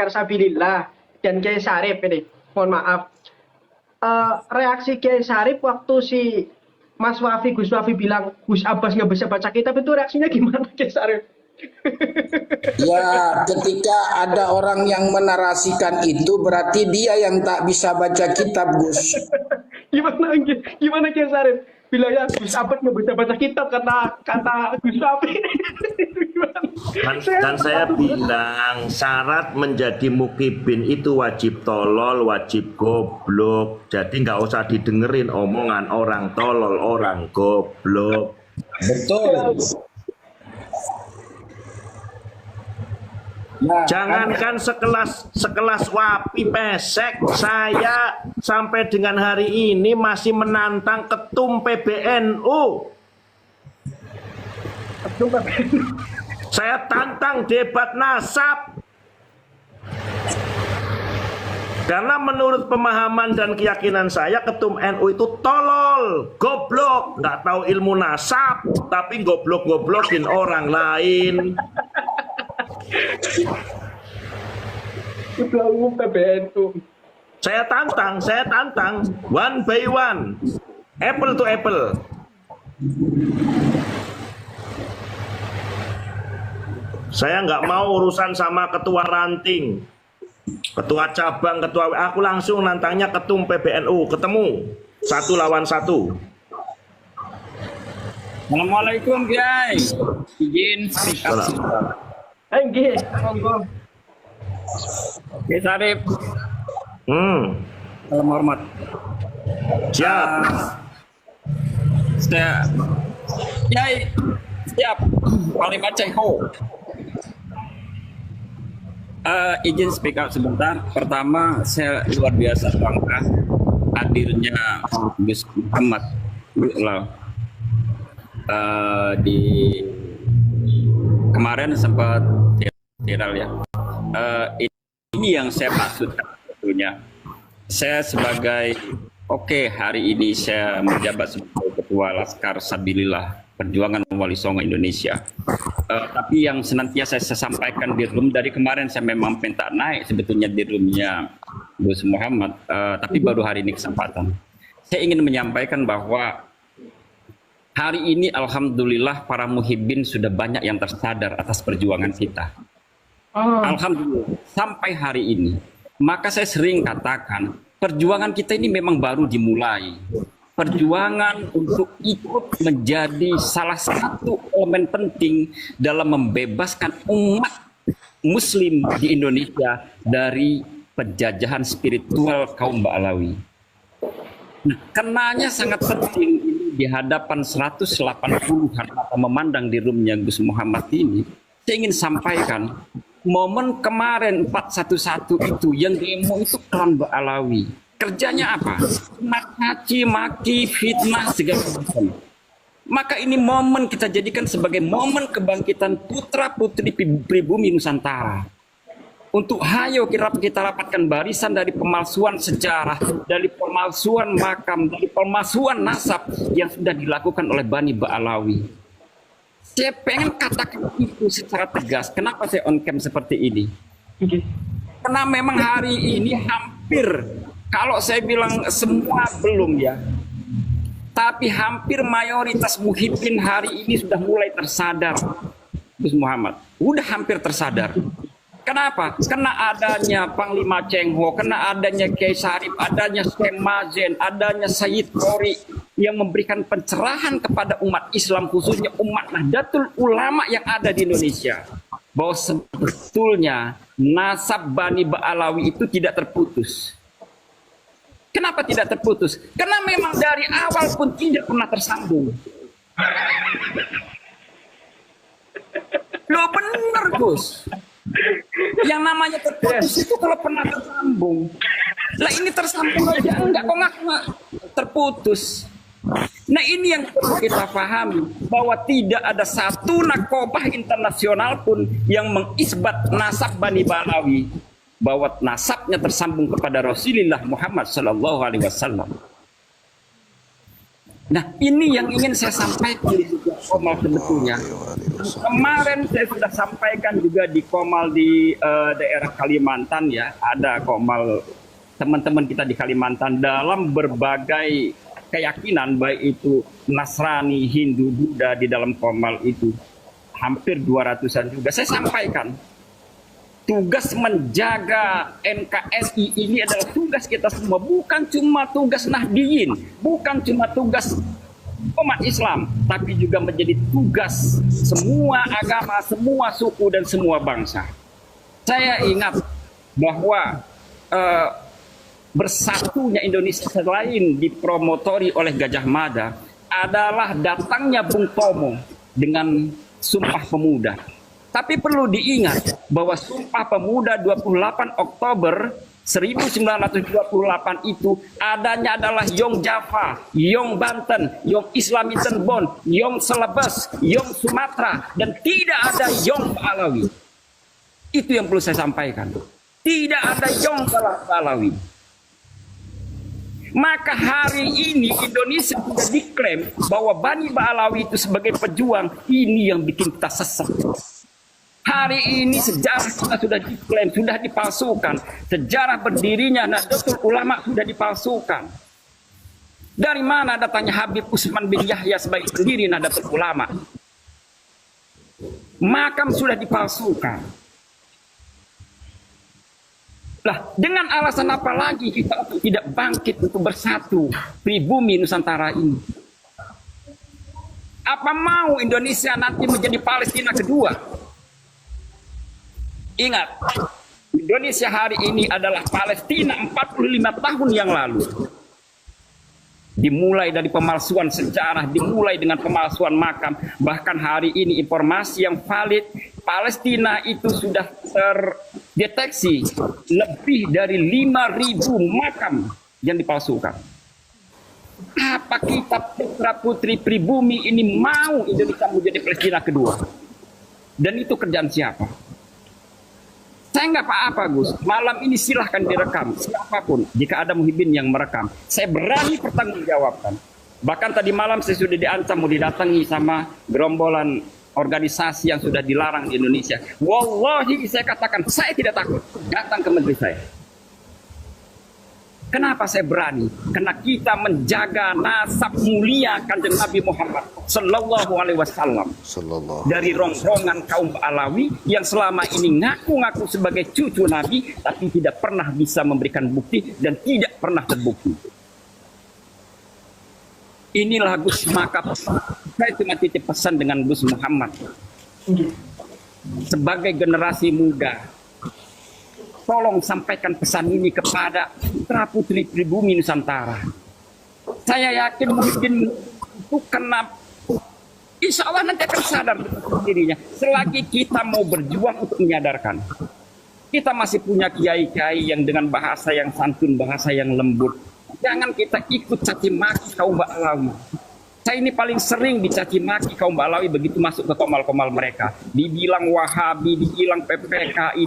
Laskar Sabilillah dan Kiai Sarip ini. Mohon maaf. Reaksi Kiai Sarip waktu si Mas Wafi, Gus Wafi bilang Gus Abbas nggak bisa baca kitab, itu reaksinya gimana Kiai Sarip? Ya, ketika ada orang yang menarasikan itu berarti dia yang tak bisa baca kitab, Gus. Gimana Kiai Sarip? Bilang ya Gus Abbas nggak bisa baca kitab kata Gus Wafi. Dan saya bilang syarat menjadi mukibin itu wajib tolol, wajib goblok. Jadi nggak usah didengerin omongan orang tolol, orang goblok. Betul. Nah, Jangankan sekelas Wapi pesek, saya sampai dengan hari ini masih menantang ketum PBNU. Saya tantang debat nasab. Karena menurut pemahaman dan keyakinan saya ketum NU itu tolol, goblok, nggak tahu ilmu nasab, tapi goblok-goblokin orang lain. Ketua Umum PBNU. Saya tantang, one by one, apple to apple. Saya nggak mau urusan sama ketua ranting, ketua cabang, aku langsung nantangnya ketum PBNU, ketemu 1 lawan 1. Assalamualaikum guys, izin speak up. Nggih, monggo. Oke Sarip, salam hormat. Siap. Saya Yai, siap. Panglima Cengho. Izin speak up sebentar. Pertama, saya luar biasa bangga hadirnya Gus Muhammad di kemarin sempat viral ya. Ini yang saya maksudkan sebetulnya. Saya sebagai hari ini saya menjabat sebagai Ketua Laskar Sabilillah Perjuangan Wali Songo Indonesia. Tapi yang senantiasa saya sampaikan di room dari kemarin, saya memang minta naik sebetulnya di roomnya Gus Muhammad, tapi baru hari ini kesempatan. Saya ingin menyampaikan bahwa hari ini alhamdulillah para muhibbin sudah banyak yang tersadar atas perjuangan kita. Alhamdulillah sampai hari ini. Maka saya sering katakan perjuangan kita ini memang baru dimulai. Perjuangan untuk ikut menjadi salah satu elemen penting dalam membebaskan umat muslim di Indonesia dari penjajahan spiritual kaum Ba'alawi. Nah, kenanya sangat penting ini di hadapan 180-an mata memandang di roomnya Gus Muhammad ini. Saya ingin sampaikan momen kemarin 411 itu yang demo itu klan Ba'alawi. Kerjanya apa? Caci maki, fitnah, segala macam. Maka ini momen kita jadikan sebagai momen kebangkitan putra putri pribumi Nusantara. Untuk hayo kita rapatkan barisan dari pemalsuan sejarah, dari pemalsuan makam, dari pemalsuan nasab yang sudah dilakukan oleh Bani Ba'alawi. Saya pengen katakan itu secara tegas. Kenapa saya on cam seperti ini? Karena memang hari ini hampir, kalau saya bilang semua belum ya, tapi hampir mayoritas muhibbin hari ini sudah mulai tersadar. Gus Muhammad udah hampir tersadar. Kenapa? Karena adanya Panglima Cengho, karena adanya Kiai Sarip, adanya Syekh Mazen, adanya Sayyid Qori yang memberikan pencerahan kepada umat Islam, khususnya umat Nahdlatul Ulama yang ada di Indonesia, bahwa sebetulnya nasab Bani Ba'alawi itu tidak terputus. Kenapa tidak terputus? Karena memang dari awal pun tidak pernah tersambung. Loh bener Gus. Yang namanya terputus itu kalau pernah tersambung. Lah ini tersambung aja enggak, kok nggak terputus. Nah ini yang perlu kita pahami, bahwa tidak ada satu nakobah internasional pun yang mengisbat nasab Bani Ba'alawi, bahwa nasabnya tersambung kepada Rasulullah Muhammad SAW. Nah, ini yang ingin saya sampaikan di Komal sebetulnya. Kemarin saya sudah sampaikan juga di Komal di daerah Kalimantan ya, ada Komal teman-teman kita di Kalimantan dalam berbagai keyakinan, baik itu Nasrani, Hindu, Buddha, di dalam Komal itu hampir 200-an juga. Saya sampaikan, tugas menjaga NKRI ini adalah tugas kita semua, bukan cuma tugas Nahdiyin, bukan cuma tugas umat Islam, tapi juga menjadi tugas semua agama, semua suku, dan semua bangsa. Saya ingat bahwa bersatunya Indonesia selain dipromotori oleh Gajah Mada adalah datangnya Bung Tomo dengan Sumpah Pemuda. Tapi perlu diingat bahwa Sumpah Pemuda 28 Oktober 1928 itu adanya adalah Yong Java, Yong Banten, Yong Islamiten Bon, Yong Celebes, Yong Sumatera, dan tidak ada Yong Balawi. Itu yang perlu saya sampaikan. Tidak ada Yong Balawi. Maka hari ini Indonesia sudah diklaim bahwa Bani Ba'alawi itu sebagai pejuang. Ini yang bikin kita sesat. Hari ini sejarah kita sudah diklaim, sudah dipalsukan. Sejarah berdirinya Nahdlatul Ulama sudah dipalsukan. Dari mana datangnya Habib Utsman bin Yahya sebagai pendiri Nahdlatul Ulama? Makam sudah dipalsukan. Lah, dengan alasan apa lagi kita untuk tidak bangkit untuk bersatu pribumi Nusantara ini? Apa mau Indonesia nanti menjadi Palestina kedua? Ingat, Indonesia hari ini adalah Palestina 45 tahun yang lalu. Dimulai dari pemalsuan sejarah, dimulai dengan pemalsuan makam. Bahkan hari ini informasi yang valid, Palestina itu sudah terdeteksi lebih dari 5.000 makam yang dipalsukan. Apa kita putra putri pribumi ini mau Indonesia menjadi Palestina kedua? Dan itu kerjaan siapa? Saya nggak apa-apa, Gus. Malam ini silahkan direkam. Siapapun, jika ada Muhyiddin yang merekam, saya berani pertanggungjawabkan. Bahkan tadi malam saya sudah diancam mau didatangi sama gerombolan organisasi yang sudah dilarang di Indonesia. Wallahi saya katakan, saya tidak takut datang ke menteri saya. Kenapa saya berani? Karena kita menjaga nasab mulia Kanjeng Nabi Muhammad Sallallahu Alaihi Wasallam dari rongrongan kaum Alawi yang selama ini ngaku-ngaku sebagai cucu Nabi, tapi tidak pernah bisa memberikan bukti dan tidak pernah terbukti. Inilah Gus, maka saya cuma titip pesan dengan Gus Muhammad sebagai generasi muda. Tolong sampaikan pesan ini kepada putra putri pribumi Nusantara. Saya yakin mungkin itu kena, insya Allah nanti akan sadar dirinya. Selagi kita mau berjuang untuk menyadarkan, kita masih punya kiai-kiai yang dengan bahasa yang santun, bahasa yang lembut. Jangan kita ikut caci maki kaum Ba'alawi. Saya ini paling sering dicaci maki kaum Ba'alawi begitu masuk ke komal-komal mereka. Dibilang Wahabi, dibilang PPKI,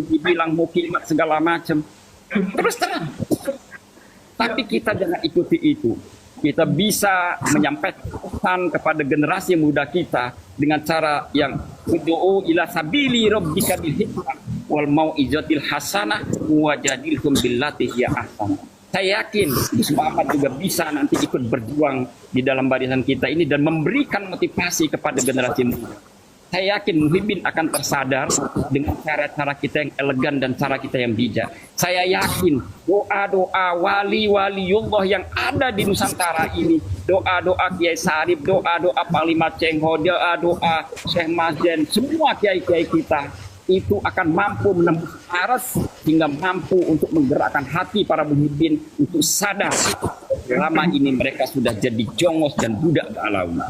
dibilang Mukimat, segala macam. Terus terang. Tapi kita jangan ikuti itu. Kita bisa menyampaikan pesan kepada generasi muda kita dengan cara yang ud'u ila sabili rabbika bil hikmah wal mau'izatil hasanah wajadilhum billati hiya ahsan. Saya yakin Gus Muhammad juga bisa nanti ikut berjuang di dalam barisan kita ini dan memberikan motivasi kepada generasi muda. Saya yakin Muhyiddin akan tersadar dengan cara-cara kita yang elegan dan cara kita yang bijak. Saya yakin doa-doa wali-waliullah yang ada di Nusantara ini, doa-doa Kiai Sarip, doa-doa Panglima Cengho, doa-doa Syekh Mazden, semua kiai-kiai kita itu akan mampu menembus aras hingga mampu untuk menggerakkan hati para Muhyiddin untuk sadar selama ini mereka sudah jadi jongos dan budak Ba'alawi.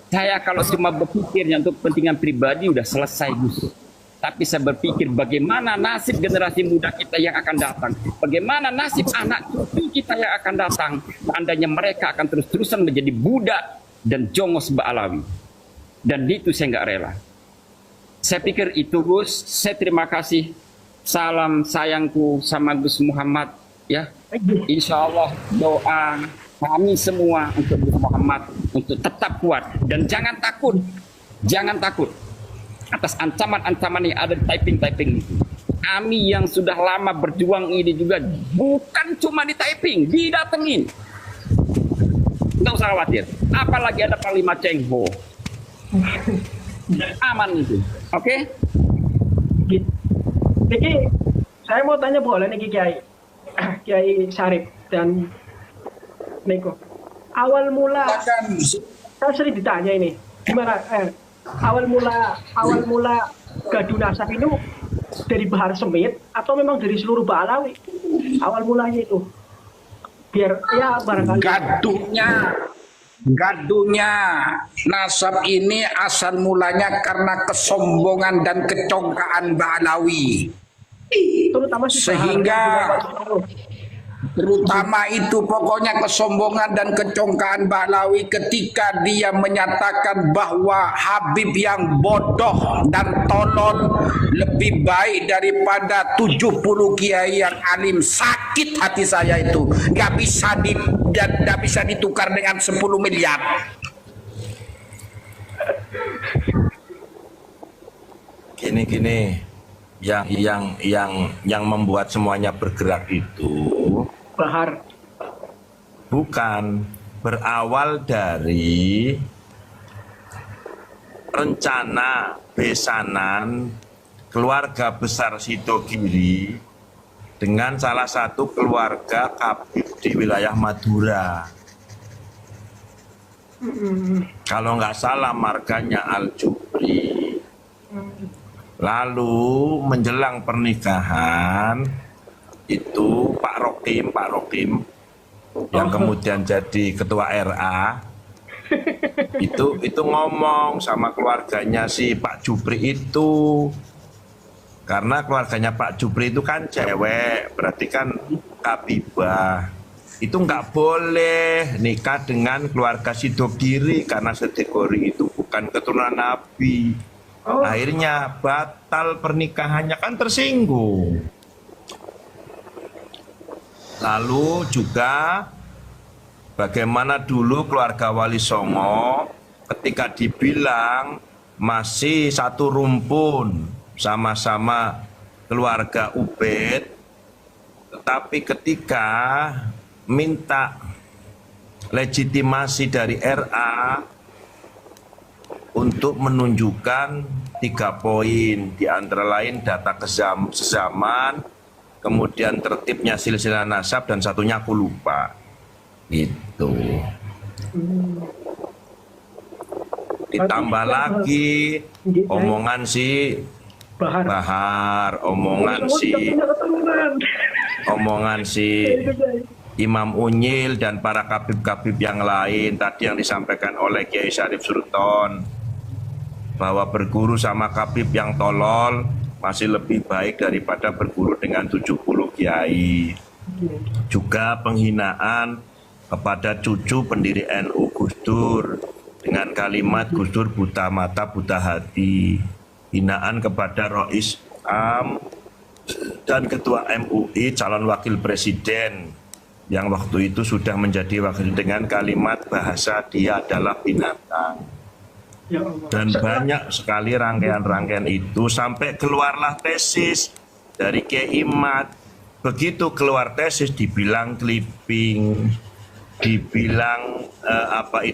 Saya kalau cuma berpikirnya untuk kepentingan pribadi udah selesai, Gus. Tapi saya berpikir bagaimana nasib generasi muda kita yang akan datang, bagaimana nasib anak cucu kita yang akan datang seandainya mereka akan terus-terusan menjadi budak dan jongos Ba'alawi. Dan itu saya nggak rela. Saya pikir itu, Gus. Saya terima kasih. Salam sayangku sama Gus Muhammad ya. Insya Allah doa kami semua untuk Muhammad untuk tetap kuat dan jangan takut atas ancaman-ancaman yang ada di typing itu. Kami yang sudah lama berjuang ini juga bukan cuma di typing, didatengin. Nggak usah khawatir. Apalagi ada Panglima Cheng Ho. Aman itu. Oke? Gitu. Niki, saya mau tanya boleh nih Kiai, Kiai Syarif dan Niko. Awal mula, Silakan. saya sering ditanya ini, gimana? Awal mula Gaduh Nasab itu dari Bahar Semit atau memang dari seluruh Ba'alawi? Awal mulanya itu, biar ya barangkali. Gaduhnya nasab ini asal mulanya karena kesombongan dan kecongkaan Ba'alawi. Terutama si Sehingga Bahar. terutama itu pokoknya kesombongan dan kecongkaan Ba'alawi ketika dia menyatakan bahwa Habib yang bodoh dan tolol lebih baik daripada 70 kiai yang alim. Sakit hati saya itu. Nggak bisa ditukar dengan 10 miliar. Gini, yang membuat semuanya bergerak itu Bahar. bukan berawal dari rencana besanan keluarga besar Sidogiri dengan salah satu keluarga Kabir di wilayah Madura. Kalau nggak salah marganya Al-Jubri. Lalu menjelang pernikahan itu Pak Rokim yang kemudian jadi ketua RA itu ngomong sama keluarganya si Pak Jupri itu, karena keluarganya Pak Jupri itu kan cewek, berarti kan Kabibah itu nggak boleh nikah dengan keluarga Sidogiri karena Sidogiri itu bukan keturunan Nabi. Akhirnya batal pernikahannya, kan tersinggung. Lalu juga bagaimana dulu keluarga Wali Songo ketika dibilang masih satu rumpun sama-sama keluarga Ubed, tetapi ketika minta legitimasi dari RA untuk menunjukkan 3 poin, di antara lain data sezaman, kemudian tertibnya silsilah nasab, dan satunya aku lupa. Itu. Ditambah lagi omongan si Bahar, omongan si Imam Unyil dan para kabib-kabib yang lain tadi yang disampaikan oleh Kiai Syarif Sultan, bahwa berguru sama kabib yang tolol masih lebih baik daripada berguru dengan 70 kiai. Juga penghinaan kepada cucu pendiri NU Gus Dur dengan kalimat Gus Dur buta mata buta hati. Hinaan kepada Rois Am dan ketua MUI calon wakil presiden yang waktu itu sudah menjadi wakil dengan kalimat bahasa dia adalah binatang. Dan banyak sekali rangkaian-rangkaian itu sampai keluarlah tesis dari Kiai Imad. Begitu keluar tesis dibilang clipping, dibilang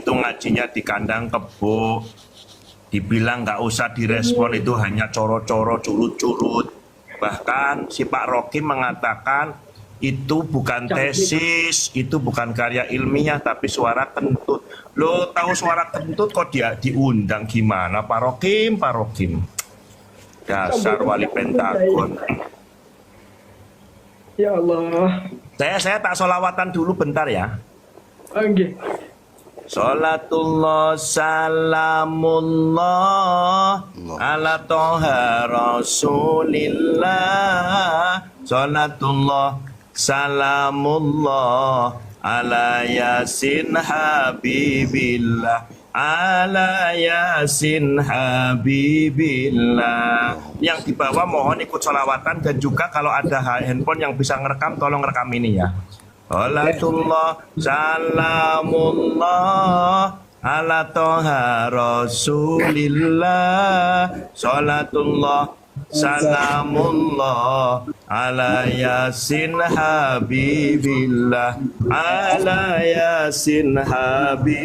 ngajinya di kandang kebo, dibilang nggak usah direspon, itu hanya coro-coro curut-curut. Bahkan si Pak Rocky mengatakan itu bukan tesis, itu bukan karya ilmiah, tapi suara kentut. Lo tahu suara kentut kok dia diundang gimana? Pak Rokim. Dasar wali Pentagon. Ya Allah. Saya tak solawatan dulu bentar ya. Oke. Salatullah salamullah ala toha rasulillah. Salatullah salamullah ala yasin habibillah, ala yasin habibillah. Yang di bawah mohon ikut sholawatan, dan juga kalau ada handphone yang bisa ngerekam tolong rekam ini ya. Salatullah salamullah ala toha rasulillah. Salatullah salamullah ala yasin habibillah. Ala yasin habibillah.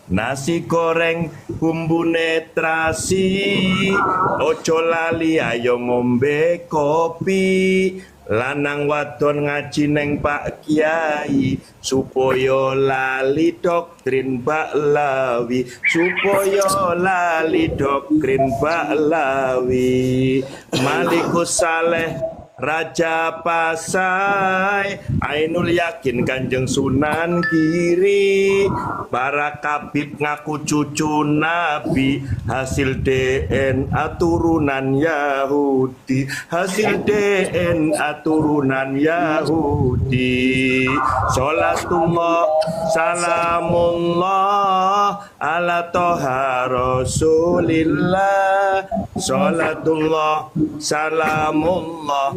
Nasi goreng bumbune terasi, ojo lali ayo ngombe kopi. Lanang wadon ngaji neng Pak Kiai, supaya lali doktrin Baklawi, supaya lali doktrin Baklawi. Malikus Saleh Raja Pasai, Ainul Yakin Kanjeng Sunan Giri, para kabib ngaku cucu Nabi, hasil DNA turunan Yahudi, hasil DNA turunan Yahudi. Salatullah salamullah ala toha rasulillah. Salatullah salamullah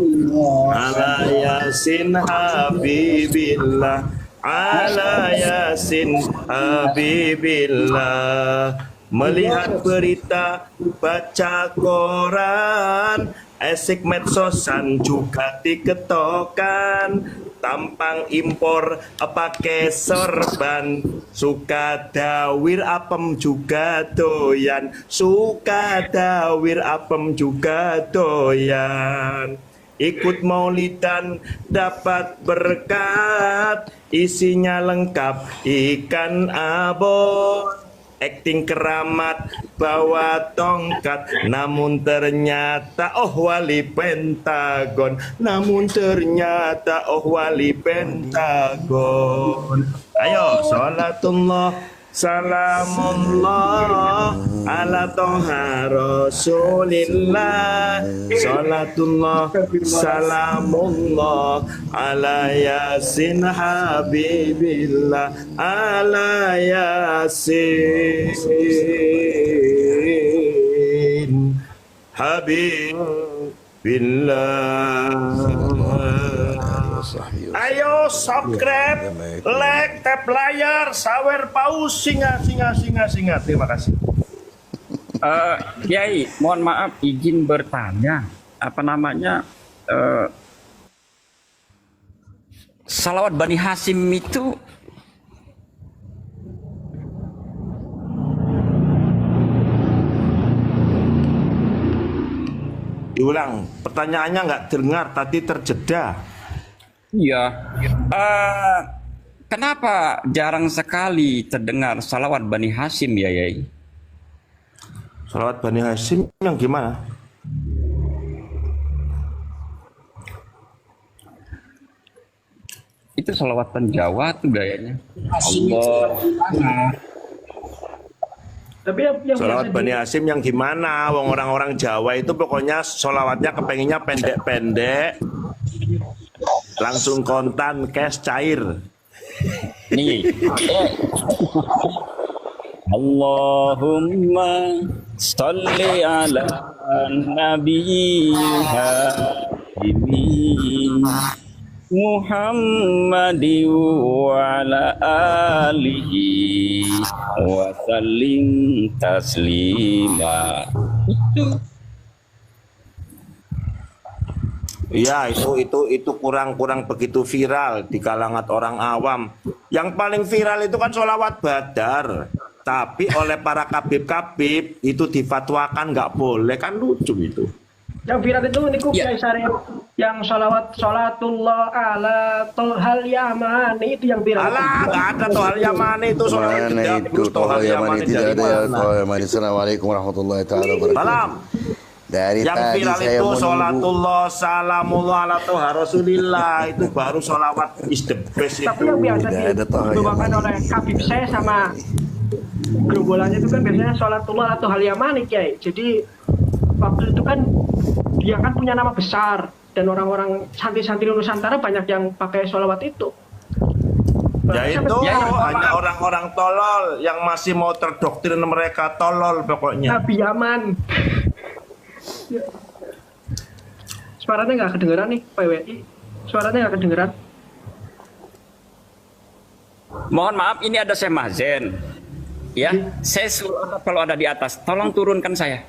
ala yasin habibillah. Ala yasin habibillah. Melihat berita, baca koran, esik medsosan juga diketokan. Tampang impor pakai sorban, suka dawir apem juga doyan, suka dawir apem juga doyan. Ikut maulidan dapat berkat, isinya lengkap ikan abon. Akting keramat bawa tongkat, namun ternyata wali Pentagon, namun ternyata wali Pentagon. Ayo salatullah salamullah ala toha rasulillah. Salatullah salamullah ala yasin habibillah. Ala yasin habibillah. Ayo subscribe, like, tap layar, sawer paus, singa. Terima kasih. Kiai, mohon maaf izin bertanya, apa namanya salawat Bani Hasyim itu Diulang, pertanyaannya nggak dengar, tadi terjeda. iya, kenapa jarang sekali terdengar salawat Bani Hasyim ya Yai? Salawat Bani Hasyim yang gimana? Itu salawatan Jawa tuh gayanya. Allah. Tapi yang Salawat biasa Bani Hasyim yang gimana? Wong orang-orang Jawa itu pokoknya salawatnya kepenginnya pendek-pendek, langsung kontan, cash cair. Nih. Allahumma sholli ala nabiyyina Muhammadin wa ala alihi wa sallim taslima. Ya itu kurang begitu viral di kalangan orang awam. Yang paling viral itu kan sholawat badar, tapi oleh para kabib-kabib itu difatwakan nggak boleh, kan lucu itu. Yang viral itu niku Ya. Kiai Syarif yang salatullah ala tohal yamani itu yang viral. Alah, nggak ada Tohal Yamani itu sholawat Mana tidak itu terus Tohal Yamani tidak dari ada ya. mana? Tohal Yamani. Assalamualaikum warahmatullahi taala wabarakatuh. Salam. Dari Yang tadi viral saya itu menunggu. sholatullah salamullah ala toha rasulillah, itu baru sholawat is the best Tapi itu. yang biasa Tidak ada Tohal dibawakan Yamani. oleh kabib saya sama gerombolannya itu kan biasanya salatullah atau hal yamani Kiai. Jadi waktu itu kan dia kan punya nama besar dan orang-orang santri-santri Nusantara banyak yang pakai sholawat itu. Ya itu hanya orang-orang tolol yang masih mau terdoktrin mereka tolol pokoknya. Nabi Yaman. Suaranya nggak kedengeran nih, Pak WI. Suaranya nggak kedengeran. Mohon maaf, ini ada Syekh Mahzen. Ya, saya selalu ada kalau ada di atas. Tolong turunkan saya.